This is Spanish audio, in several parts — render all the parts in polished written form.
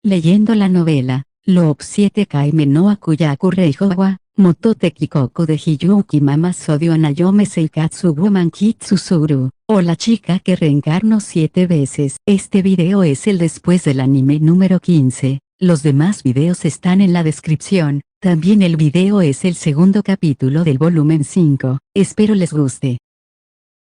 Leyendo la novela, Loob 7 Kaime no Akuyaku Reihowa, Motote Kikoku de Hiyuki Mama Sodio Anayome Seikatsu Woman Kitsusuru, o la chica que reencarnó 7 veces. Este video es el después del anime número 15, los demás videos están en la descripción, también el video es el segundo capítulo del volumen 5, espero les guste.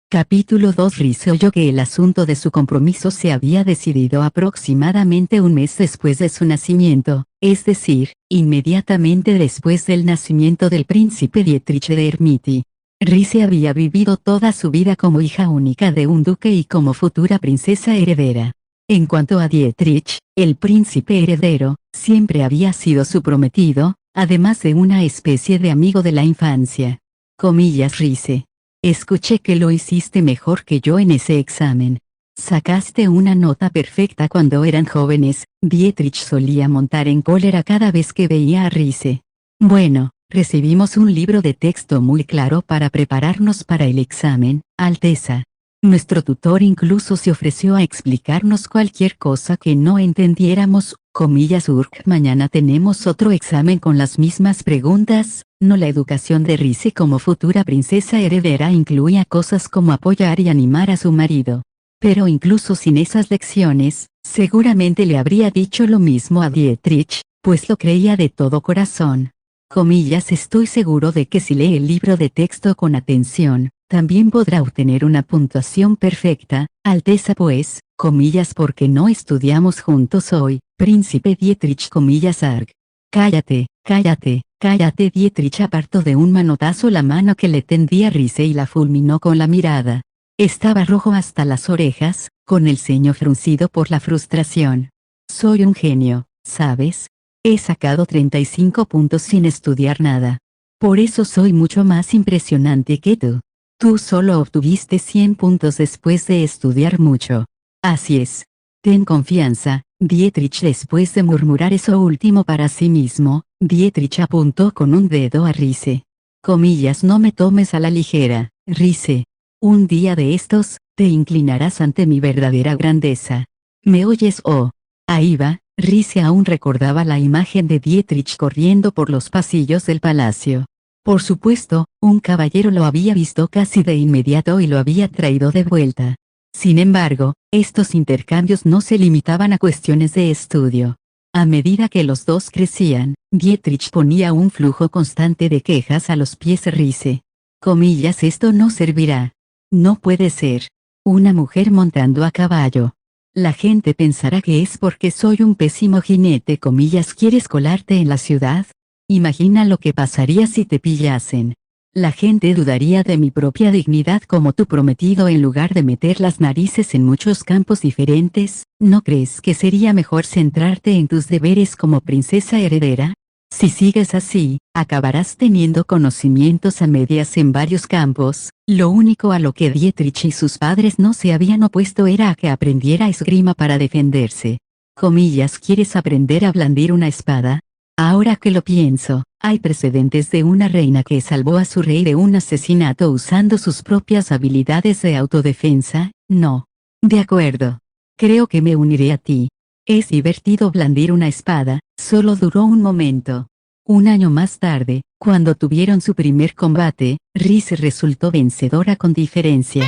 Capítulo 2 Rise oyó que el asunto de su compromiso se había decidido aproximadamente un mes después de su nacimiento, es decir, inmediatamente después del nacimiento del príncipe Dietrich de Ermiti. Rise había vivido toda su vida como hija única de un duque y como futura princesa heredera. En cuanto a Dietrich, el príncipe heredero, siempre había sido su prometido, además de una especie de amigo de la infancia. Comillas Rise. Escuché que lo hiciste mejor que yo en ese examen. Sacaste una nota perfecta cuando eran jóvenes. Dietrich solía montar en cólera cada vez que veía a Rise. Bueno, recibimos un libro de texto muy claro para prepararnos para el examen, Alteza. Nuestro tutor incluso se ofreció a explicarnos cualquier cosa que no entendiéramos. Comillas Urk. Mañana tenemos otro examen con las mismas preguntas. No, la educación de Rise como futura princesa heredera incluía cosas como apoyar y animar a su marido. Pero incluso sin esas lecciones, seguramente le habría dicho lo mismo a Dietrich, pues lo creía de todo corazón. Comillas estoy seguro de que si lee el libro de texto con atención, también podrá obtener una puntuación perfecta, Alteza pues, comillas porque no estudiamos juntos hoy, príncipe Dietrich comillas arg. Cállate, cállate, cállate. Dietrich apartó de un manotazo la mano que le tendía Rise y la fulminó con la mirada. Estaba rojo hasta las orejas, con el ceño fruncido por la frustración. Soy un genio, ¿sabes? He sacado 35 puntos sin estudiar nada. Por eso soy mucho más impresionante que tú. Tú solo obtuviste 100 puntos después de estudiar mucho. Así es. Ten confianza. Dietrich después de murmurar eso último para sí mismo, Dietrich apuntó con un dedo a Rise. Comillas no me tomes a la ligera, Rise. Un día de estos, te inclinarás ante mi verdadera grandeza. ¿Me oyes oh? Ahí va. Rise aún recordaba la imagen de Dietrich corriendo por los pasillos del palacio. Por supuesto, un caballero lo había visto casi de inmediato y lo había traído de vuelta. Sin embargo, estos intercambios no se limitaban a cuestiones de estudio. A medida que los dos crecían, Dietrich ponía un flujo constante de quejas a los pies de Rise. Comillas esto no servirá. No puede ser. Una mujer montando a caballo. La gente pensará que es porque soy un pésimo jinete. Comillas ¿quieres colarte en la ciudad? Imagina lo que pasaría si te pillasen. La gente dudaría de mi propia dignidad como tu prometido en lugar de meter las narices en muchos campos diferentes. ¿No crees que sería mejor centrarte en tus deberes como princesa heredera? Si sigues así, acabarás teniendo conocimientos a medias en varios campos. Lo único a lo que Dietrich y sus padres no se habían opuesto era a que aprendiera esgrima para defenderse. Comillas ¿quieres aprender a blandir una espada? Ahora que lo pienso, hay precedentes de una reina que salvó a su rey de un asesinato usando sus propias habilidades de autodefensa. No. De acuerdo. Creo que me uniré a ti. Es divertido blandir una espada, solo duró un momento. Un año más tarde, cuando tuvieron su primer combate, Rise resultó vencedora con diferencia.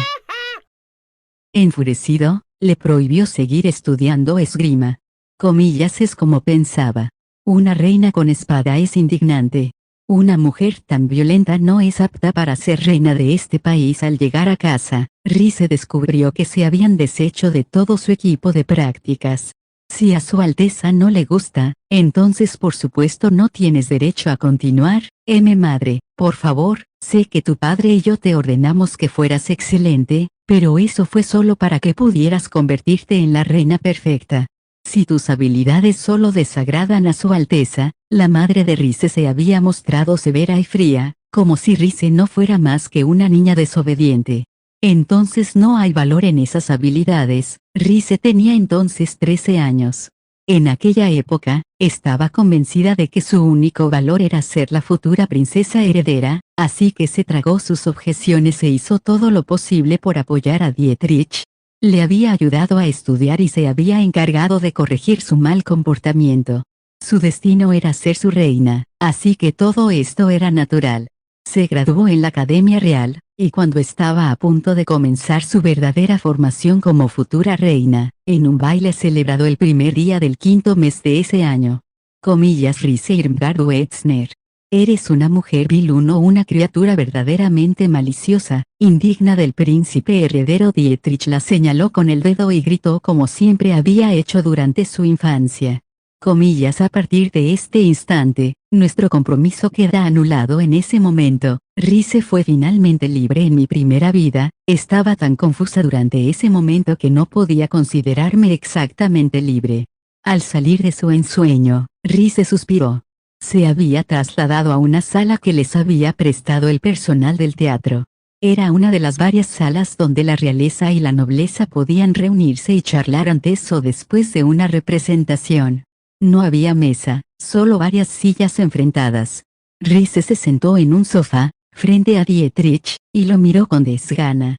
Enfurecido, le prohibió seguir estudiando esgrima. Comillas es como pensaba. Una reina con espada es indignante. Una mujer tan violenta no es apta para ser reina de este país. Al llegar a casa, Rise descubrió que se habían deshecho de todo su equipo de prácticas. Si a su Alteza no le gusta, entonces por supuesto no tienes derecho a continuar. Madre, por favor, sé que tu padre y yo te ordenamos que fueras excelente, pero eso fue solo para que pudieras convertirte en la reina perfecta. Si tus habilidades solo desagradan a su Alteza, la madre de Rise se había mostrado severa y fría, como si Rise no fuera más que una niña desobediente. Entonces no hay valor en esas habilidades. Rise tenía entonces 13 años. En aquella época, estaba convencida de que su único valor era ser la futura princesa heredera, así que se tragó sus objeciones e hizo todo lo posible por apoyar a Dietrich. Le había ayudado a estudiar y se había encargado de corregir su mal comportamiento. Su destino era ser su reina, así que todo esto era natural. Se graduó en la Academia Real, y cuando estaba a punto de comenzar su verdadera formación como futura reina, en un baile celebrado el primer día del quinto mes de ese año. Comillas Rise Irmgard Wetzner. Eres una mujer vil, una criatura verdaderamente maliciosa, indigna del príncipe heredero. Dietrich la señaló con el dedo y gritó como siempre había hecho durante su infancia. Comillas a partir de este instante, nuestro compromiso queda anulado. En ese momento, Rise fue finalmente libre en mi primera vida. Estaba tan confusa durante ese momento que no podía considerarme exactamente libre. Al salir de su ensueño, Rise suspiró. Se había trasladado a una sala que les había prestado el personal del teatro. Era una de las varias salas donde la realeza y la nobleza podían reunirse y charlar antes o después de una representación. No había mesa, solo varias sillas enfrentadas. Rise se sentó en un sofá, frente a Dietrich, y lo miró con desgana.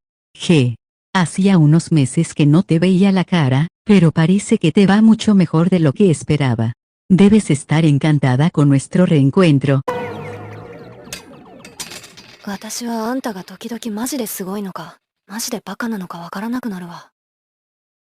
Hacía unos meses que no te veía la cara, pero parece que te va mucho mejor de lo que esperaba. Debes estar encantada con nuestro reencuentro. 私はあんたが時々マジですごいのか、マジでバカなのかわからなくなるわ。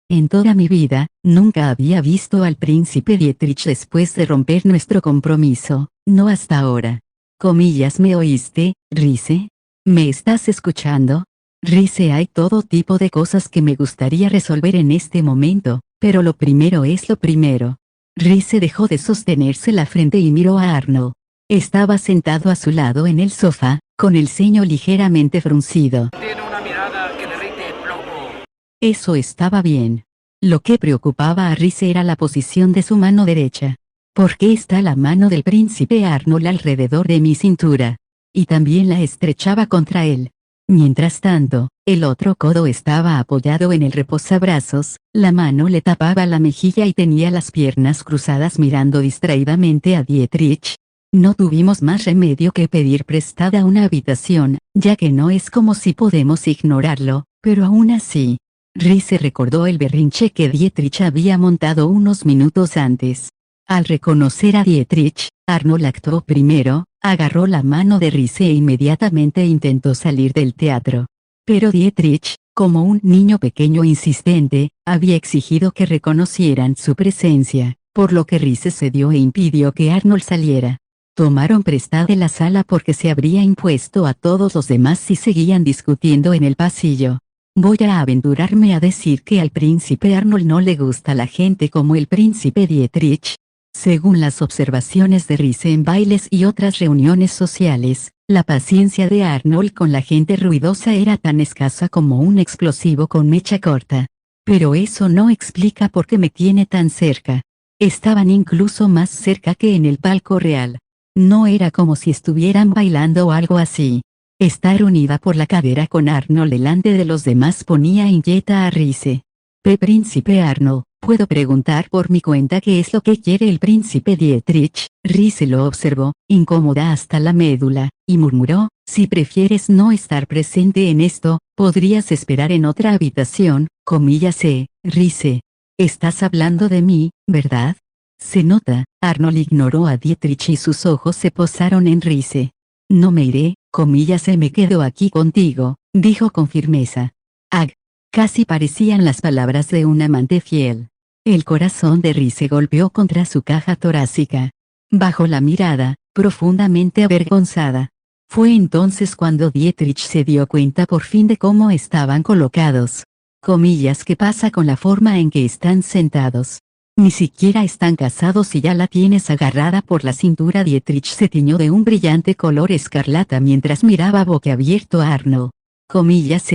En toda mi vida, nunca había visto al príncipe Dietrich después de romper nuestro compromiso, no hasta ahora. Comillas, ¿me oíste, Rise? ¿Me estás escuchando? Rise, hay todo tipo de cosas que me gustaría resolver en este momento, pero lo primero es lo primero. Rise dejó de sostenerse la frente y miró a Arnold. Estaba sentado a su lado en el sofá, con el ceño ligeramente fruncido. Tiene una mirada que derrite el plomo. Eso estaba bien. Lo que preocupaba a Rise era la posición de su mano derecha. ¿Por qué está la mano del príncipe Arnold alrededor de mi cintura? Y también la estrechaba contra él. Mientras tanto, el otro codo estaba apoyado en el reposabrazos, la mano le tapaba la mejilla y tenía las piernas cruzadas mirando distraídamente a Dietrich. No tuvimos más remedio que pedir prestada una habitación, ya que no es como si podemos ignorarlo, pero aún así. Rise recordó el berrinche que Dietrich había montado unos minutos antes. Al reconocer a Dietrich, Arnold actuó primero, agarró la mano de Rise e inmediatamente intentó salir del teatro. Pero Dietrich, como un niño pequeño insistente, había exigido que reconocieran su presencia, por lo que Rise cedió e impidió que Arnold saliera. Tomaron prestada la sala porque se habría impuesto a todos los demás si seguían discutiendo en el pasillo. Voy a aventurarme a decir que al príncipe Arnold no le gusta la gente como el príncipe Dietrich. Según las observaciones de Rise en bailes y otras reuniones sociales, la paciencia de Arnold con la gente ruidosa era tan escasa como un explosivo con mecha corta. Pero eso no explica por qué me tiene tan cerca. Estaban incluso más cerca que en el palco real. No era como si estuvieran bailando o algo así. Estar unida por la cadera con Arnold delante de los demás ponía inquieta a Rise. Príncipe Arnold, ¿puedo preguntar por mi cuenta qué es lo que quiere el príncipe Dietrich? Rise lo observó, incómoda hasta la médula, y murmuró, si prefieres no estar presente en esto, podrías esperar en otra habitación. Comillas Rise. Estás hablando de mí, ¿verdad? Se nota. Arnold ignoró a Dietrich y sus ojos se posaron en Rise. No me iré, comillas, me quedo aquí contigo, dijo con firmeza. Ag. Casi parecían las palabras de un amante fiel. El corazón de Rise golpeó contra su caja torácica. Bajó la mirada, profundamente avergonzada. Fue entonces cuando Dietrich se dio cuenta por fin de cómo estaban colocados. Comillas, ¿qué pasa con la forma en que están sentados? Ni siquiera están casados y ya la tienes agarrada por la cintura. Dietrich se tiñó de un brillante color escarlata mientras miraba boquiabierto a Arnold. Comillas,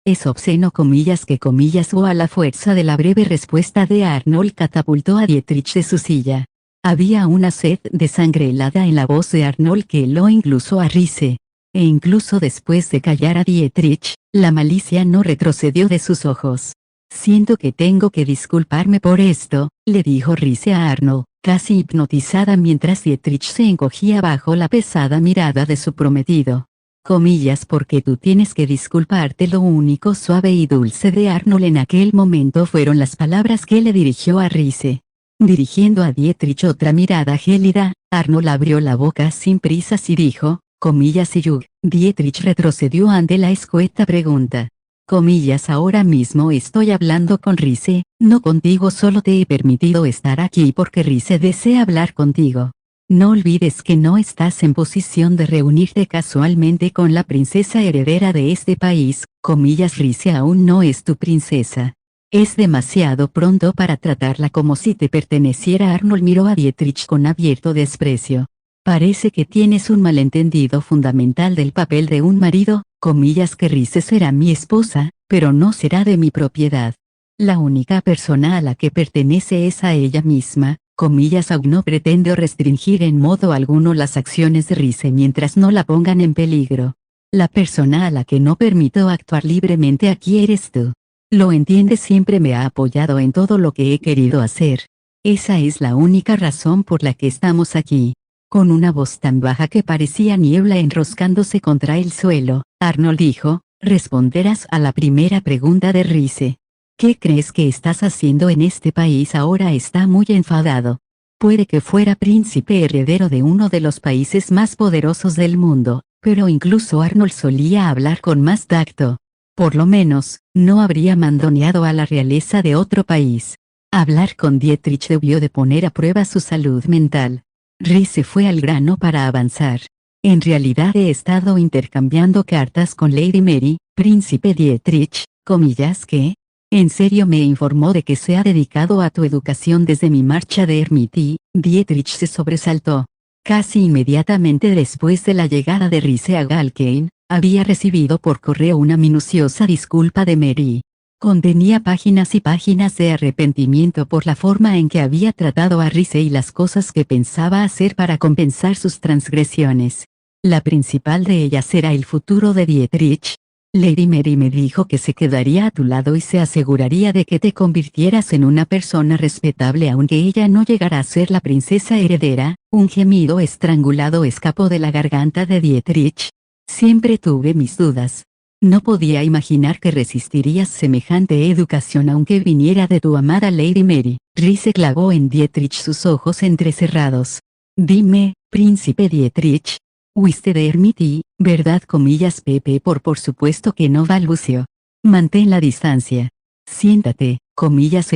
es obsceno. Comillas que comillas o a la fuerza de la breve respuesta de Arnold catapultó a Dietrich de su silla. Había una sed de sangre helada en la voz de Arnold que heló incluso a Rise. E incluso después de callar a Dietrich, la malicia no retrocedió de sus ojos. Siento que tengo que disculparme por esto, le dijo Rise a Arnold, casi hipnotizada mientras Dietrich se encogía bajo la pesada mirada de su prometido. Comillas porque tú tienes que disculparte. Lo único suave y dulce de Arnold en aquel momento fueron las palabras que le dirigió a Rize. Dirigiendo a Dietrich otra mirada gélida, Arnold abrió la boca sin prisas y dijo, comillas y Jug. Dietrich retrocedió ante la escueta pregunta. Comillas ahora mismo estoy hablando con Rize, no contigo, solo te he permitido estar aquí porque Rize desea hablar contigo. No olvides que no estás en posición de reunirte casualmente con la princesa heredera de este país, comillas Rize aún no es tu princesa. Es demasiado pronto para tratarla como si te perteneciera. Arnold miró a Dietrich con abierto desprecio. Parece que tienes un malentendido fundamental del papel de un marido, comillas que Rize será mi esposa, pero no será de mi propiedad. La única persona a la que pertenece es a ella misma, comillas aún no pretendo restringir en modo alguno las acciones de Rize mientras no la pongan en peligro. La persona a la que no permito actuar libremente aquí eres tú. Lo entiendes, siempre me ha apoyado en todo lo que he querido hacer. Esa es la única razón por la que estamos aquí. Con una voz tan baja que parecía niebla enroscándose contra el suelo, Arnold dijo, responderás a la primera pregunta de Rize. ¿Qué crees que estás haciendo en este país ahora? Está muy enfadado. Puede que fuera príncipe heredero de uno de los países más poderosos del mundo, pero incluso Arnold solía hablar con más tacto. Por lo menos, no habría mandoneado a la realeza de otro país. Hablar con Dietrich debió de poner a prueba su salud mental. Rize fue al grano para avanzar. En realidad he estado intercambiando cartas con Lady Mary, príncipe Dietrich, comillas que, en serio me informó de que se ha dedicado a tu educación desde mi marcha de Ermity. Dietrich se sobresaltó. Casi inmediatamente después de la llegada de Rize a Galkane, había recibido por correo una minuciosa disculpa de Mary. Contenía páginas y páginas de arrepentimiento por la forma en que había tratado a Rize y las cosas que pensaba hacer para compensar sus transgresiones. La principal de ellas era el futuro de Dietrich. Lady Mary me dijo que se quedaría a tu lado y se aseguraría de que te convirtieras en una persona respetable aunque ella no llegara a ser la princesa heredera. Un gemido estrangulado escapó de la garganta de Dietrich. Siempre tuve mis dudas. No podía imaginar que resistirías semejante educación aunque viniera de tu amada Lady Mary. Rize clavó en Dietrich sus ojos entrecerrados. Dime, príncipe Dietrich. Huiste de Ermity, ¿verdad? Comillas Pepe por supuesto que no, balbuceó. Mantén la distancia. Siéntate, comillas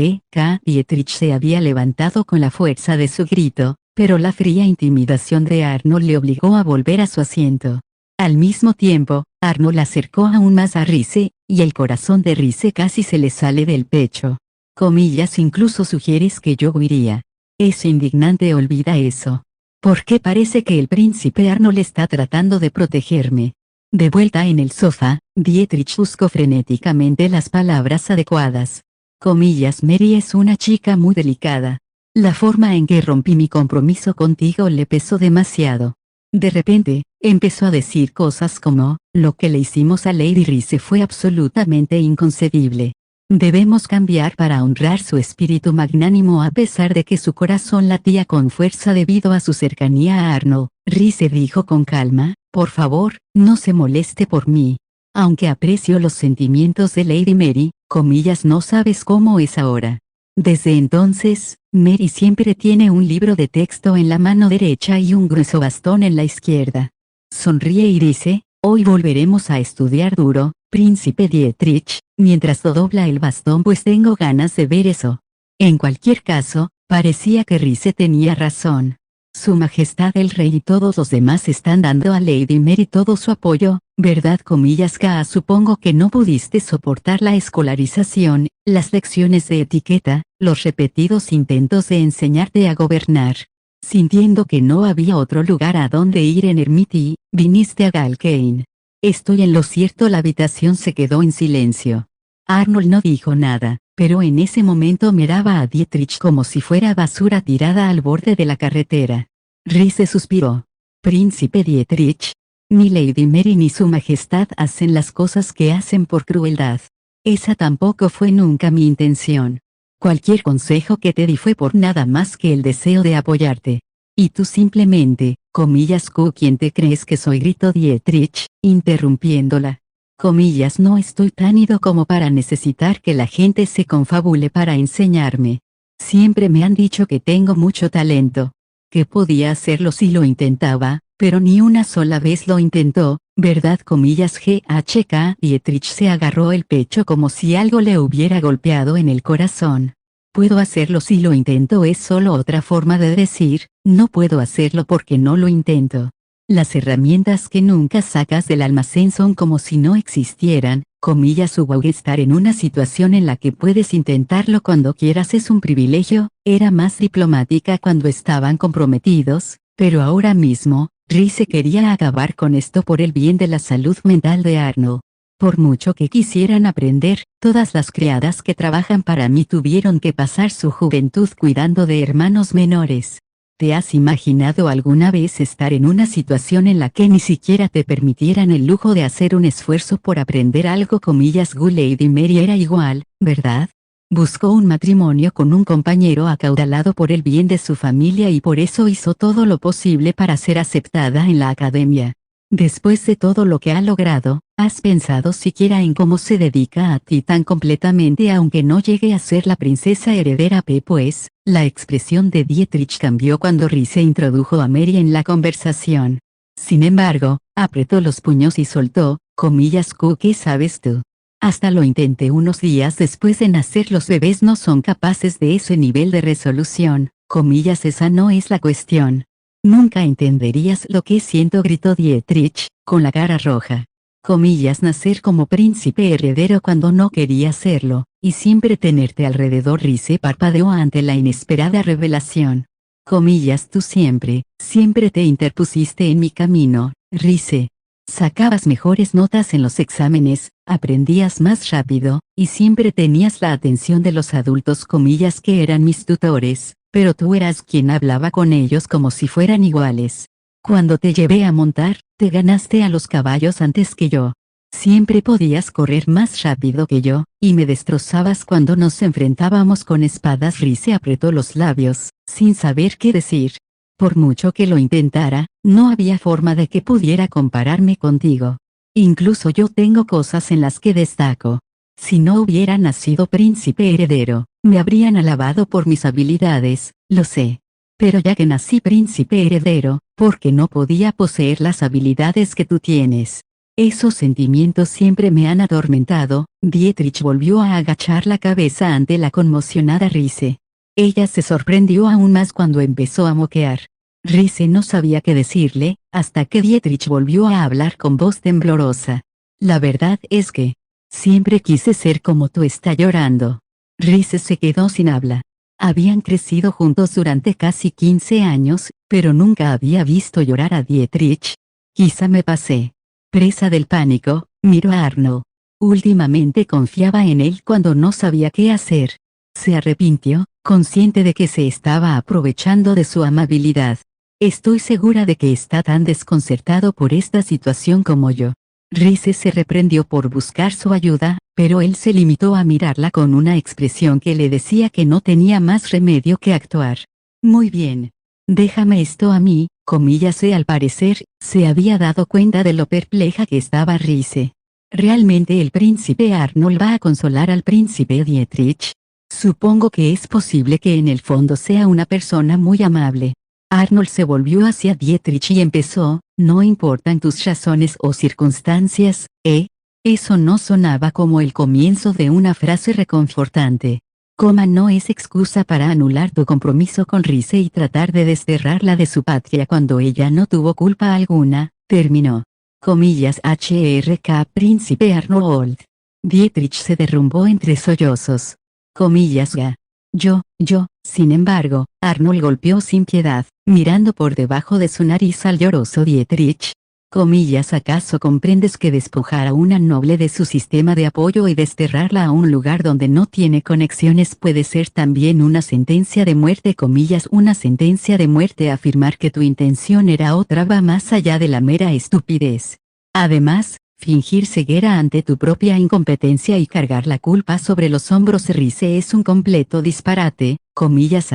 Dietrich se había levantado con la fuerza de su grito, pero la fría intimidación de Arnold le obligó a volver a su asiento. Al mismo tiempo, Arnold acercó aún más a Rize, y el corazón de Rize casi se le sale del pecho. Comillas incluso sugieres que yo huiría. Es indignante, olvida eso. Porque parece que el príncipe Arnold está tratando de protegerme. De vuelta en el sofá, Dietrich buscó frenéticamente las palabras adecuadas. Comillas Mary es una chica muy delicada. La forma en que rompí mi compromiso contigo le pesó demasiado. De repente, empezó a decir cosas como, lo que le hicimos a Lady Rize fue absolutamente inconcebible. Debemos cambiar para honrar su espíritu magnánimo a pesar de que su corazón latía con fuerza debido a su cercanía a Arnold. Rize dijo con calma, por favor, no se moleste por mí. Aunque aprecio los sentimientos de Lady Mary, comillas no sabes cómo es ahora. Desde entonces, Mary siempre tiene un libro de texto en la mano derecha y un grueso bastón en la izquierda. Sonríe y dice, hoy volveremos a estudiar duro, príncipe Dietrich, mientras dobla el bastón pues tengo ganas de ver eso. En cualquier caso, parecía que Rize tenía razón. Su Majestad el Rey y todos los demás están dando a Lady Mary todo su apoyo, ¿verdad? Comillas supongo que no pudiste soportar la escolarización, las lecciones de etiqueta, los repetidos intentos de enseñarte a gobernar. Sintiendo que no había otro lugar a donde ir en Ermity, viniste a Galkane. Estoy en lo cierto. La habitación se quedó en silencio. Arnold no dijo nada, pero en ese momento miraba a Dietrich como si fuera basura tirada al borde de la carretera. Rize suspiró. Príncipe Dietrich, ni Lady Mary ni su Majestad hacen las cosas que hacen por crueldad. Esa tampoco fue nunca mi intención. Cualquier consejo que te di fue por nada más que el deseo de apoyarte. Y tú simplemente, Comillas Q, ¿quién te crees que soy? Gritó Dietrich, interrumpiéndola. Comillas, no estoy tan ido como para necesitar que la gente se confabule para enseñarme. Siempre me han dicho que tengo mucho talento, que podía hacerlo si lo intentaba, pero ni una sola vez lo intentó, ¿verdad? Comillas GHK. Dietrich se agarró el pecho como si algo le hubiera golpeado en el corazón. Puedo hacerlo si lo intento es solo otra forma de decir, no puedo hacerlo porque no lo intento. Las herramientas que nunca sacas del almacén son como si no existieran, comillas. Estar en una situación en la que puedes intentarlo cuando quieras es un privilegio, era más diplomática cuando estaban comprometidos, pero ahora mismo, Rize quería acabar con esto por el bien de la salud mental de Arnold. Por mucho que quisieran aprender, todas las criadas que trabajan para mí tuvieron que pasar su juventud cuidando de hermanos menores. ¿Te has imaginado alguna vez estar en una situación en la que ni siquiera te permitieran el lujo de hacer un esfuerzo por aprender algo? Comillas. Lady Mary era igual, ¿verdad? Buscó un matrimonio con un compañero acaudalado por el bien de su familia y por eso hizo todo lo posible para ser aceptada en la academia. Después de todo lo que ha logrado, ¿has pensado siquiera en cómo se dedica a ti tan completamente aunque no llegue a ser la princesa heredera? Pues, la expresión de Dietrich cambió cuando Rize introdujo a Mary en la conversación. Sin embargo, apretó los puños y soltó, comillas. ¿Qué sabes tú? Hasta lo intenté unos días después de nacer. Los bebés no son capaces de ese nivel de resolución, comillas. Esa no es la cuestión. Nunca entenderías lo que siento, gritó Dietrich, con la cara roja. Comillas. Nacer como príncipe heredero cuando no quería serlo, y siempre tenerte alrededor. Rize parpadeó ante la inesperada revelación. Comillas. Tú siempre te interpusiste en mi camino, Rize. Sacabas mejores notas en los exámenes, aprendías más rápido, y siempre tenías la atención de los adultos, comillas, que eran mis tutores, pero tú eras quien hablaba con ellos como si fueran iguales. Cuando te llevé a montar, te ganaste a los caballos antes que yo. Siempre podías correr más rápido que yo, y me destrozabas cuando nos enfrentábamos con espadas. Rize apretó los labios, sin saber qué decir. Por mucho que lo intentara, no había forma de que pudiera compararme contigo. Incluso yo tengo cosas en las que destaco. Si no hubiera nacido príncipe heredero, me habrían alabado por mis habilidades, lo sé. Pero ya que nací príncipe heredero, porque no podía poseer las habilidades que tú tienes. Esos sentimientos siempre me han atormentado. Dietrich volvió a agachar la cabeza ante la conmocionada Rize. Ella se sorprendió aún más cuando empezó a moquear. Rize no sabía qué decirle, hasta que Dietrich volvió a hablar con voz temblorosa. La verdad es que siempre quise ser como tú. Está llorando. Rize se quedó sin habla. Habían crecido juntos durante casi 15 años, pero nunca había visto llorar a Dietrich. Quizá me pasé. Presa del pánico, miró a Arnold. Últimamente confiaba en él cuando no sabía qué hacer. Se arrepintió, consciente de que se estaba aprovechando de su amabilidad. Estoy segura de que está tan desconcertado por esta situación como yo. Rize se reprendió por buscar su ayuda, pero él se limitó a mirarla con una expresión que le decía que no tenía más remedio que actuar. Muy bien. Déjame esto a mí, comillas. Al parecer, se había dado cuenta de lo perpleja que estaba Rize. ¿Realmente el príncipe Arnold va a consolar al príncipe Dietrich? Supongo que es posible que en el fondo sea una persona muy amable. Arnold se volvió hacia Dietrich y empezó, no importan tus razones o circunstancias, ¿eh? Eso no sonaba como el comienzo de una frase reconfortante. No es excusa para anular tu compromiso con Rize y tratar de desterrarla de su patria cuando ella no tuvo culpa alguna, terminó. Comillas. HRK. Príncipe Arnold. Dietrich se derrumbó entre sollozos. Comillas. Sin embargo, Arnold golpeó sin piedad, mirando por debajo de su nariz al lloroso Dietrich. Comillas. ¿Acaso comprendes que despojar a una noble de su sistema de apoyo y desterrarla a un lugar donde no tiene conexiones puede ser también una sentencia de muerte? Comillas. Una sentencia de muerte. Afirmar que tu intención era otra va más allá de la mera estupidez. Además, fingir ceguera ante tu propia incompetencia y cargar la culpa sobre los hombros de Rize es un completo disparate, comillas.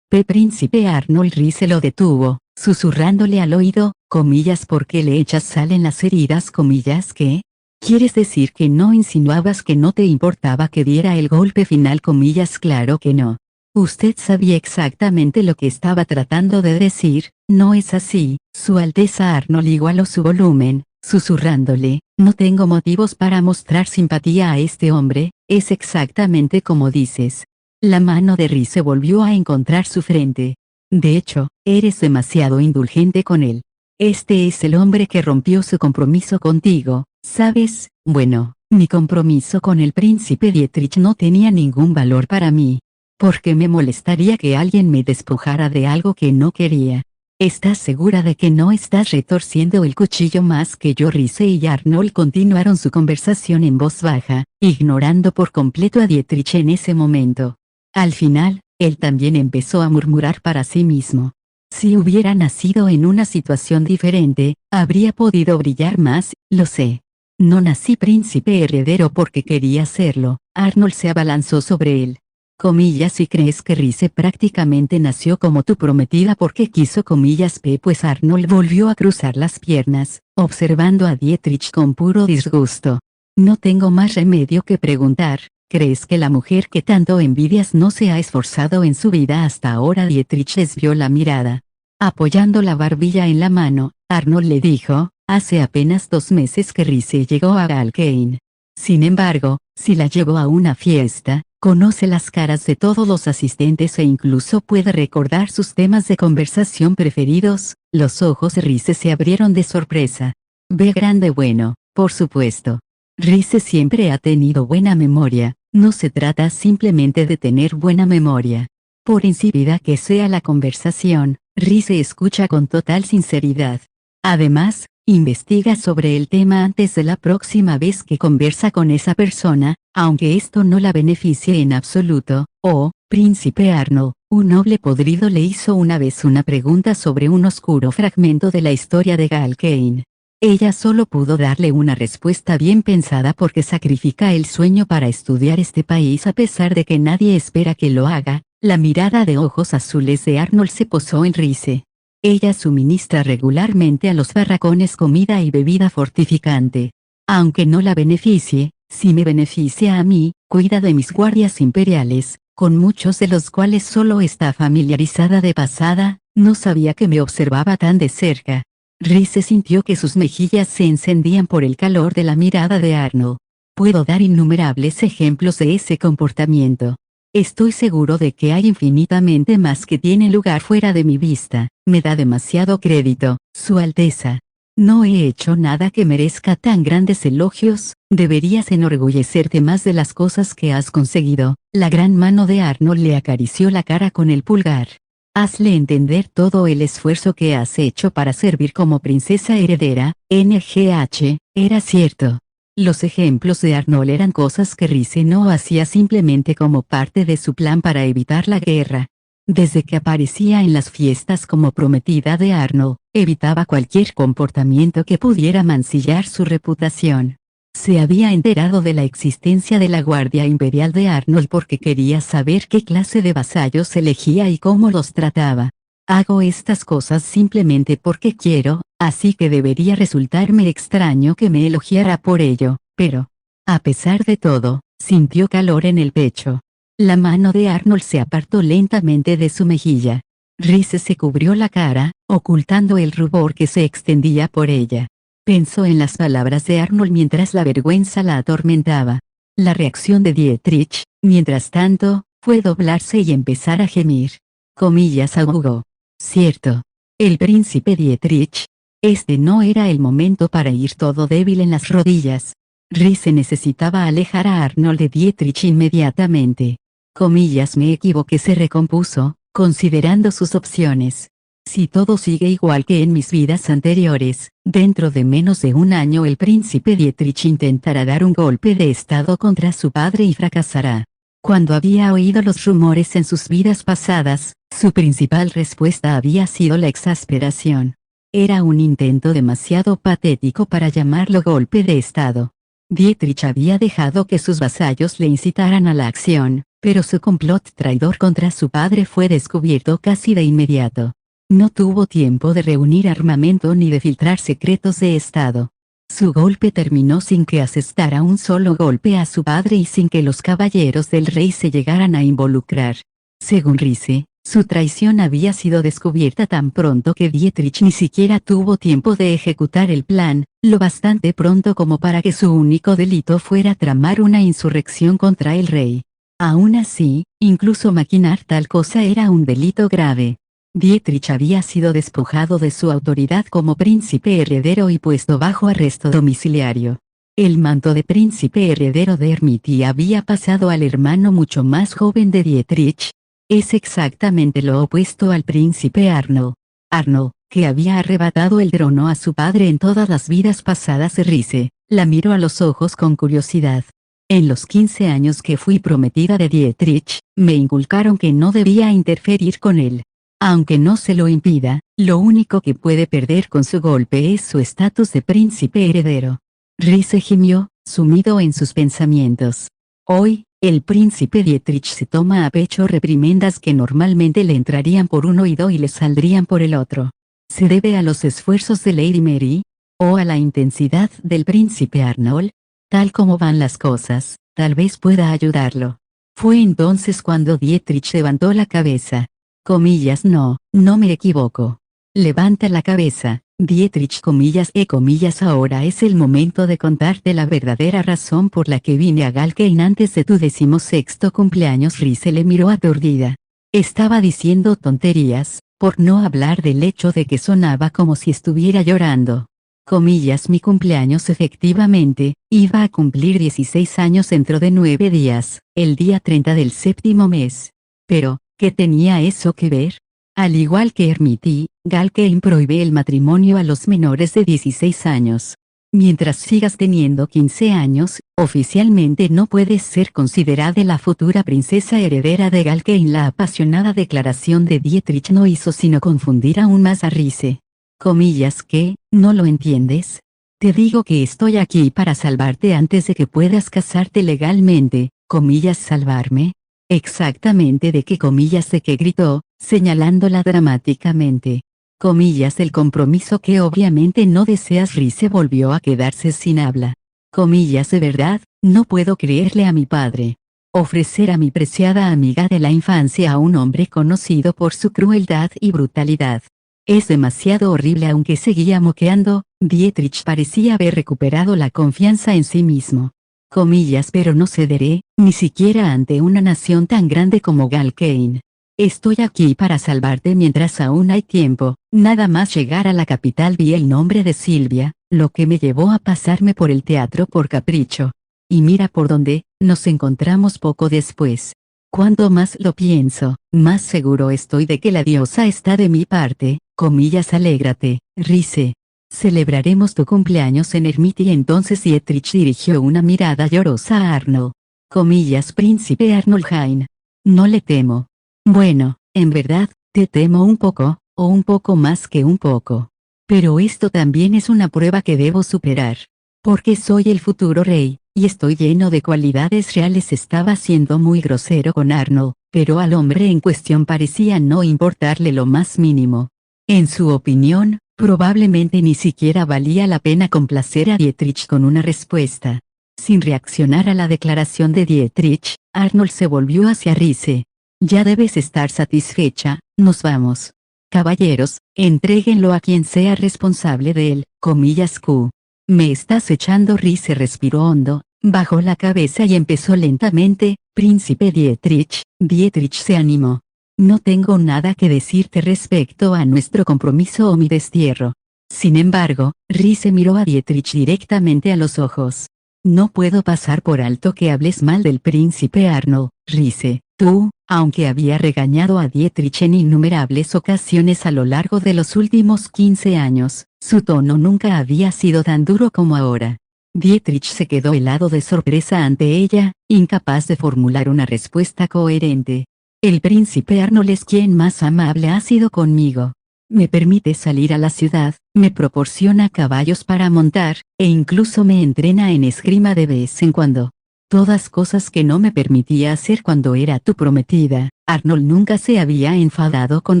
Príncipe Arnold. Rize lo detuvo, susurrándole al oído, comillas, ¿por qué le echas sal en las heridas, comillas? ¿Qué? ¿Quieres decir que no insinuabas que no te importaba que diera el golpe final, comillas? Claro que no. Usted sabía exactamente lo que estaba tratando de decir, ¿no es así? Su Alteza. Arnold igualó su volumen, susurrándole, no tengo motivos para mostrar simpatía a este hombre, es exactamente como dices. La mano de Rhys volvió a encontrar su frente. De hecho, eres demasiado indulgente con él. Este es el hombre que rompió su compromiso contigo, ¿sabes? Bueno, mi compromiso con el príncipe Dietrich no tenía ningún valor para mí. ¿Por qué me molestaría que alguien me despojara de algo que no quería? ¿Estás segura de que no estás retorciendo el cuchillo más que yo? Rhys y Arnold continuaron su conversación en voz baja, ignorando por completo a Dietrich en ese momento. Al final, él también empezó a murmurar para sí mismo. Si hubiera nacido en una situación diferente, habría podido brillar más, lo sé. No nací príncipe heredero porque quería serlo. Arnold se abalanzó sobre él. Comillas, ¿y crees que Rhys prácticamente nació como tu prometida porque quiso? Comillas, pues Arnold volvió a cruzar las piernas, observando a Dietrich con puro disgusto. No tengo más remedio que preguntar, ¿crees que la mujer que tanto envidias no se ha esforzado en su vida hasta ahora? Dietrich desvió la mirada. Apoyando la barbilla en la mano, Arnold le dijo, hace apenas 2 meses que Rhys llegó a Galkane. Sin embargo, si la llevó a una fiesta, conoce las caras de todos los asistentes e incluso puede recordar sus temas de conversación preferidos. Los ojos de Rhys se abrieron de sorpresa. Ve grande, bueno, por supuesto. Rhys siempre ha tenido buena memoria, no se trata simplemente de tener buena memoria. Por insípida que sea la conversación, Rhys escucha con total sinceridad. Además, investiga sobre el tema antes de la próxima vez que conversa con esa persona, aunque esto no la beneficie en absoluto. Oh, príncipe Arnold, un noble podrido le hizo una vez una pregunta sobre un oscuro fragmento de la historia de Galkane. Ella solo pudo darle una respuesta bien pensada porque sacrifica el sueño para estudiar este país a pesar de que nadie espera que lo haga. La mirada de ojos azules de Arnold se posó en Rhys. Ella suministra regularmente a los barracones comida y bebida fortificante. Aunque no la beneficie, si me beneficia a mí, cuida de mis guardias imperiales, con muchos de los cuales solo está familiarizada de pasada. No sabía que me observaba tan de cerca. Rhys sintió que sus mejillas se encendían por el calor de la mirada de Arnold. Puedo dar innumerables ejemplos de ese comportamiento. Estoy seguro de que hay infinitamente más que tiene lugar fuera de mi vista. Me da demasiado crédito, Su Alteza. No he hecho nada que merezca tan grandes elogios. Deberías enorgullecerte más de las cosas que has conseguido. La gran mano de Arnold le acarició la cara con el pulgar. Hazle entender todo el esfuerzo que has hecho para servir como princesa heredera. NGH, era cierto. Los ejemplos de Arnold eran cosas que Rhys no hacía simplemente como parte de su plan para evitar la guerra. Desde que aparecía en las fiestas como prometida de Arnold, evitaba cualquier comportamiento que pudiera mancillar su reputación. Se había enterado de la existencia de la Guardia Imperial de Arnold porque quería saber qué clase de vasallos elegía y cómo los trataba. Hago estas cosas simplemente porque quiero, así que debería resultarme extraño que me elogiara por ello, pero, a pesar de todo, sintió calor en el pecho. La mano de Arnold se apartó lentamente de su mejilla. Rhys se cubrió la cara, ocultando el rubor que se extendía por ella. Pensó en las palabras de Arnold mientras la vergüenza la atormentaba. La reacción de Dietrich, mientras tanto, fue doblarse y empezar a gemir. Comillas, ahogó. Cierto. El príncipe Dietrich. Este no era el momento para ir todo débil en las rodillas. Rhys necesitaba alejar a Arnold de Dietrich inmediatamente. Comillas, me equivoqué, se recompuso, considerando sus opciones. Si todo sigue igual que en mis vidas anteriores, dentro de menos de un año el príncipe Dietrich intentará dar un golpe de estado contra su padre y fracasará. Cuando había oído los rumores en sus vidas pasadas, su principal respuesta había sido la exasperación. Era un intento demasiado patético para llamarlo golpe de estado. Dietrich había dejado que sus vasallos le incitaran a la acción, pero su complot traidor contra su padre fue descubierto casi de inmediato. No tuvo tiempo de reunir armamento ni de filtrar secretos de Estado. Su golpe terminó sin que asestara un solo golpe a su padre y sin que los caballeros del rey se llegaran a involucrar. Según Rize, su traición había sido descubierta tan pronto que Dietrich ni siquiera tuvo tiempo de ejecutar el plan, lo bastante pronto como para que su único delito fuera tramar una insurrección contra el rey. Aún así, incluso maquinar tal cosa era un delito grave. Dietrich había sido despojado de su autoridad como príncipe heredero y puesto bajo arresto domiciliario. El manto de príncipe heredero de Ermiti había pasado al hermano mucho más joven de Dietrich. Es exactamente lo opuesto al príncipe Arno. Arno, que había arrebatado el trono a su padre en todas las vidas pasadas de Rize, la miró a los ojos con curiosidad. En los 15 años que fui prometida de Dietrich, me inculcaron que no debía interferir con él. Aunque no se lo impida, lo único que puede perder con su golpe es su estatus de príncipe heredero. Rize gimió, sumido en sus pensamientos. Hoy, el príncipe Dietrich se toma a pecho reprimendas que normalmente le entrarían por un oído y le saldrían por el otro. ¿Se debe a los esfuerzos de Lady Mary? ¿O a la intensidad del príncipe Arnold? Tal como van las cosas, tal vez pueda ayudarlo. Fue entonces cuando Dietrich levantó la cabeza. Comillas no me equivoco. Levanta la cabeza, Dietrich comillas ahora es el momento de contarte la verdadera razón por la que vine a Galkane antes de tu 16º cumpleaños. Rize le miró aturdida. Estaba diciendo tonterías, por no hablar del hecho de que sonaba como si estuviera llorando. Comillas mi cumpleaños efectivamente, iba a cumplir 16 años dentro de 9 días, el día 30 del 7º mes. Pero, ¿qué tenía eso que ver? Al igual que Ermiti, Galkane prohíbe el matrimonio a los menores de 16 años. Mientras sigas teniendo 15 años, oficialmente no puedes ser considerada la futura princesa heredera de Galkane. La apasionada declaración de Dietrich no hizo sino confundir aún más a Rize. Comillas ¿qué? ¿No lo entiendes? Te digo que estoy aquí para salvarte antes de que puedas casarte legalmente. Comillas ¿salvarme? Exactamente de qué comillas de qué gritó, señalándola dramáticamente. Comillas el compromiso que obviamente no deseas. Rize volvió a quedarse sin habla. Comillas de verdad, no puedo creerle a mi padre. Ofrecer a mi preciada amiga de la infancia a un hombre conocido por su crueldad y brutalidad. Es demasiado horrible. Aunque seguía moqueando, Dietrich parecía haber recuperado la confianza en sí mismo. Comillas pero no cederé, ni siquiera ante una nación tan grande como Galkane. Estoy aquí para salvarte mientras aún hay tiempo. Nada más llegar a la capital vi el nombre de Silvia, lo que me llevó a pasarme por el teatro por capricho. Y mira por dónde, nos encontramos poco después. Cuanto más lo pienso, más seguro estoy de que la diosa está de mi parte. Comillas alégrate, Rize. Celebraremos tu cumpleaños en Ermiti. Entonces Dietrich dirigió una mirada llorosa a Arnold. Comillas príncipe Arnoldhain. No le temo. Bueno, en verdad, te temo un poco, o un poco más que un poco. Pero esto también es una prueba que debo superar. Porque soy el futuro rey, y estoy lleno de cualidades reales. Estaba siendo muy grosero con Arnold, pero al hombre en cuestión parecía no importarle lo más mínimo. En su opinión, probablemente ni siquiera valía la pena complacer a Dietrich con una respuesta. Sin reaccionar a la declaración de Dietrich, Arnold se volvió hacia Rize. Ya debes estar satisfecha, nos vamos. Caballeros, entréguenlo a quien sea responsable de él. Comillas Q. Me estás echando. Rize respiró hondo, bajó la cabeza y empezó lentamente. Príncipe Dietrich. Dietrich se animó. No tengo nada que decirte respecto a nuestro compromiso o mi destierro. Sin embargo, Rize miró a Dietrich directamente a los ojos. No puedo pasar por alto que hables mal del príncipe Arnold, Rize. Tú, aunque había regañado a Dietrich en innumerables ocasiones a lo largo de los últimos 15 años, su tono nunca había sido tan duro como ahora. Dietrich se quedó helado de sorpresa ante ella, incapaz de formular una respuesta coherente. El príncipe Arnold es quien más amable ha sido conmigo. Me permite salir a la ciudad, me proporciona caballos para montar, e incluso me entrena en esgrima de vez en cuando. Todas cosas que no me permitía hacer cuando era tu prometida. Arnold nunca se había enfadado con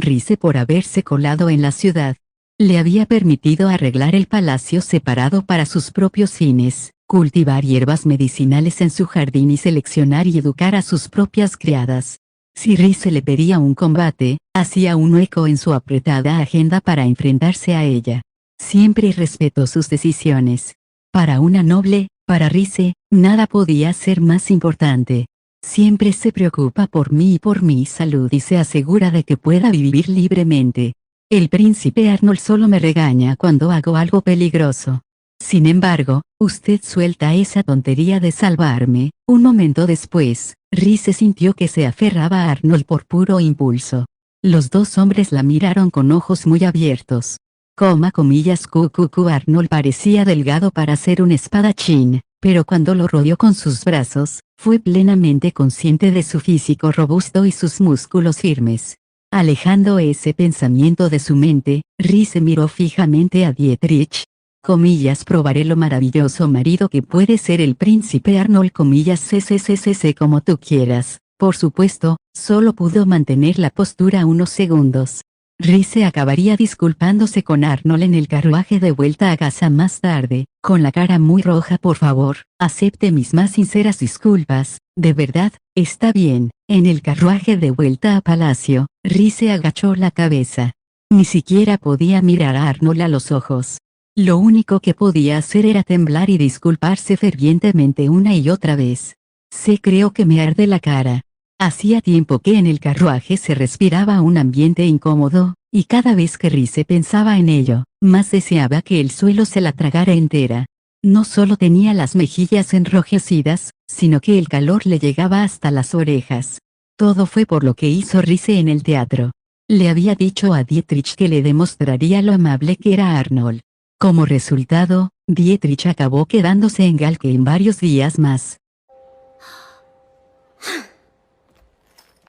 Rhys por haberse colado en la ciudad. Le había permitido arreglar el palacio separado para sus propios fines, cultivar hierbas medicinales en su jardín y seleccionar y educar a sus propias criadas. Si Rhys le pedía un combate, hacía un hueco en su apretada agenda para enfrentarse a ella. Siempre respetó sus decisiones. Para una noble, para Rhys, nada podía ser más importante. Siempre se preocupa por mí y por mi salud y se asegura de que pueda vivir libremente. El príncipe Arnold solo me regaña cuando hago algo peligroso. Sin embargo, usted suelta esa tontería de salvarme. Un momento después, Rhys sintió que se aferraba a Arnold por puro impulso. Los dos hombres la miraron con ojos muy abiertos. Arnold parecía delgado para ser un espadachín, pero cuando lo rodeó con sus brazos, fue plenamente consciente de su físico robusto y sus músculos firmes. Alejando ese pensamiento de su mente, Rhys miró fijamente a Dietrich. Probaré lo maravilloso marido que puede ser el príncipe Arnold. Como tú quieras. Por supuesto, solo pudo mantener la postura unos segundos. Rhys acabaría disculpándose con Arnold en el carruaje de vuelta a casa más tarde, con la cara muy roja. Por favor, acepte mis más sinceras disculpas, de verdad, está bien. En el carruaje de vuelta a palacio, Rhys agachó la cabeza. Ni siquiera podía mirar a Arnold a los ojos. Lo único que podía hacer era temblar y disculparse fervientemente una y otra vez. Creo que me arde la cara. Hacía tiempo que en el carruaje se respiraba un ambiente incómodo, y cada vez que Rhys pensaba en ello, más deseaba que el suelo se la tragara entera. No solo tenía las mejillas enrojecidas, sino que el calor le llegaba hasta las orejas. Todo fue por lo que hizo Rhys en el teatro. Le había dicho a Dietrich que le demostraría lo amable que era Arnold. Como resultado, Dietrich acabó quedándose en Galke varios días más.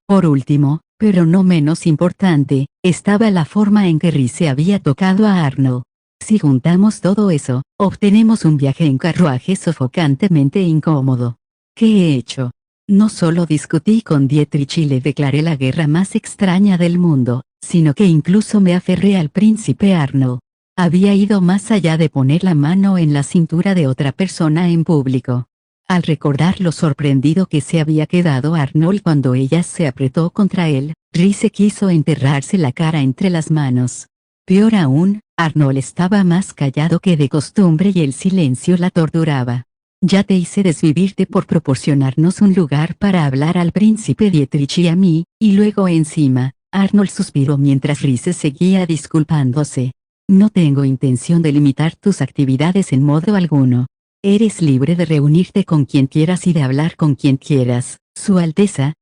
Por último, pero no menos importante, estaba la forma en que Rhys había tocado a Arnold. Si juntamos todo eso, obtenemos un viaje en carruaje sofocantemente incómodo. ¿Qué he hecho? No solo discutí con Dietrich y le declaré la guerra más extraña del mundo, sino que incluso me aferré al príncipe Arnold. Había ido más allá de poner la mano en la cintura de otra persona en público. Al recordar lo sorprendido que se había quedado Arnold cuando ella se apretó contra él, Rhys quiso enterrarse la cara entre las manos. Peor aún, Arnold estaba más callado que de costumbre y el silencio la torturaba. Ya te hice desvivirte por proporcionarnos un lugar para hablar al príncipe Dietrich y a mí, y luego encima, Arnold suspiró mientras Rhys seguía disculpándose. No tengo intención de limitar tus actividades en modo alguno. Eres libre de reunirte con quien quieras y de hablar con quien quieras, Su Alteza.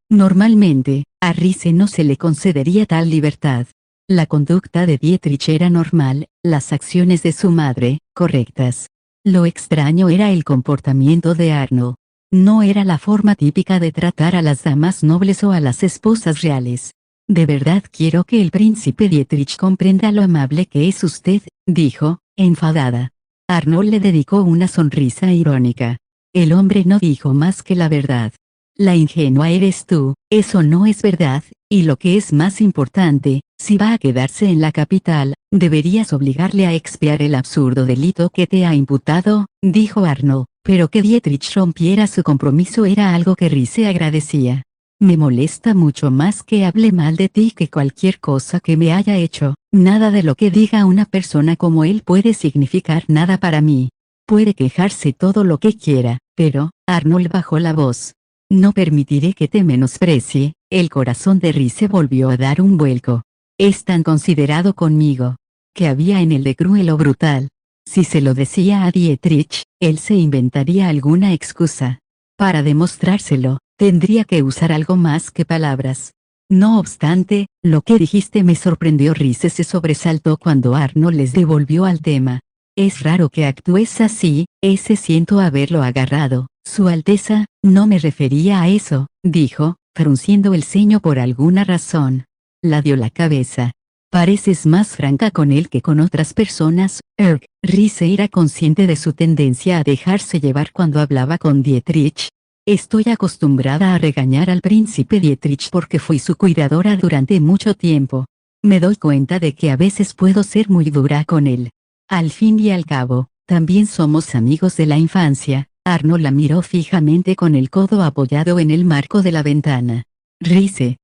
Normalmente, a Rhys no se le concedería tal libertad. La conducta de Dietrich era normal, las acciones de su madre, correctas. Lo extraño era el comportamiento de Arnold. No era la forma típica de tratar a las damas nobles o a las esposas reales. De verdad quiero que el príncipe Dietrich comprenda lo amable que es usted, dijo, enfadada. Arnold le dedicó una sonrisa irónica. El hombre no dijo más que la verdad. La ingenua eres tú, eso no es verdad, y lo que es más importante, si va a quedarse en la capital, deberías obligarle a expiar el absurdo delito que te ha imputado, dijo Arnold, pero que Dietrich rompiera su compromiso era algo que Rhys agradecía. Me molesta mucho más que hable mal de ti que cualquier cosa que me haya hecho. Nada de lo que diga una persona como él puede significar nada para mí. Puede quejarse todo lo que quiera, pero, Arnold bajó la voz. No permitiré que te menosprecie. El corazón de Rhys volvió a dar un vuelco. Es tan considerado conmigo. ¿Qué había en él de cruel o brutal? Si se lo decía a Dietrich, él se inventaría alguna excusa. Para demostrárselo, tendría que usar algo más que palabras. No obstante, lo que dijiste me sorprendió. Rhys se sobresaltó cuando Arnold les devolvió al tema. Es raro que actúes así, siento haberlo agarrado, Su Alteza. No me refería a eso, dijo, frunciendo el ceño por alguna razón. La dio la cabeza. Pareces más franca con él que con otras personas. Rize era consciente de su tendencia a dejarse llevar cuando hablaba con Dietrich. Estoy acostumbrada a regañar al príncipe Dietrich porque fui su cuidadora durante mucho tiempo. Me doy cuenta de que a veces puedo ser muy dura con él. Al fin y al cabo, también somos amigos de la infancia. Arnold la miró fijamente con el codo apoyado en el marco de la ventana. Rize,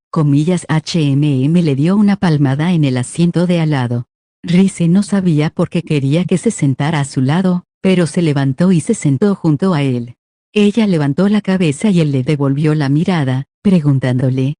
le dio una palmada en el asiento de al lado. Rize no sabía por qué quería que se sentara a su lado, pero se levantó y se sentó junto a él. Ella levantó la cabeza y él le devolvió la mirada, preguntándole,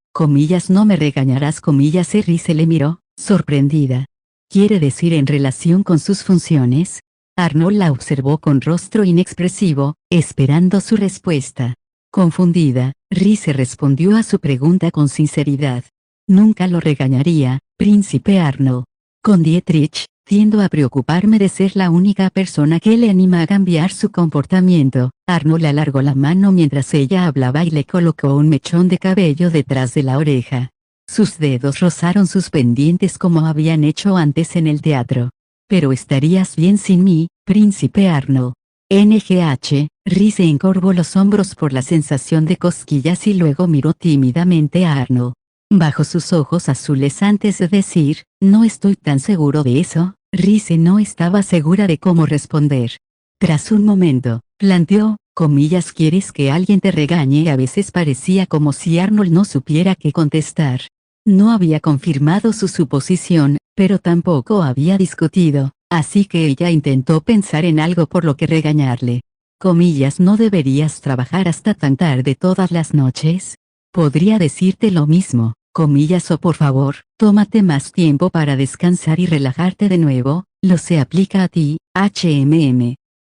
¿no me regañarás? Rize le miró, sorprendida. ¿Quiere decir en relación con sus funciones? Arnold la observó con rostro inexpresivo, esperando su respuesta. Confundida, Rize respondió a su pregunta con sinceridad. Nunca lo regañaría, príncipe Arnold. Con Dietrich, tiendo a preocuparme de ser la única persona que le anima a cambiar su comportamiento. Arnold le alargó la mano mientras ella hablaba y le colocó un mechón de cabello detrás de la oreja. Sus dedos rozaron sus pendientes como habían hecho antes en el teatro. Pero estarías bien sin mí, príncipe Arnold. Rize encorvó los hombros por la sensación de cosquillas y luego miró tímidamente a Arnold. Bajo sus ojos azules antes de decir, no estoy tan seguro de eso, Rize no estaba segura de cómo responder. Tras un momento, planteó, ¿quieres que alguien te regañe? A veces parecía como si Arnold no supiera qué contestar. No había confirmado su suposición, pero tampoco había discutido, así que ella intentó pensar en algo por lo que regañarle. ¿No deberías trabajar hasta tan tarde todas las noches? Podría decirte lo mismo, o por favor, tómate más tiempo para descansar y relajarte de nuevo, lo se aplica a ti,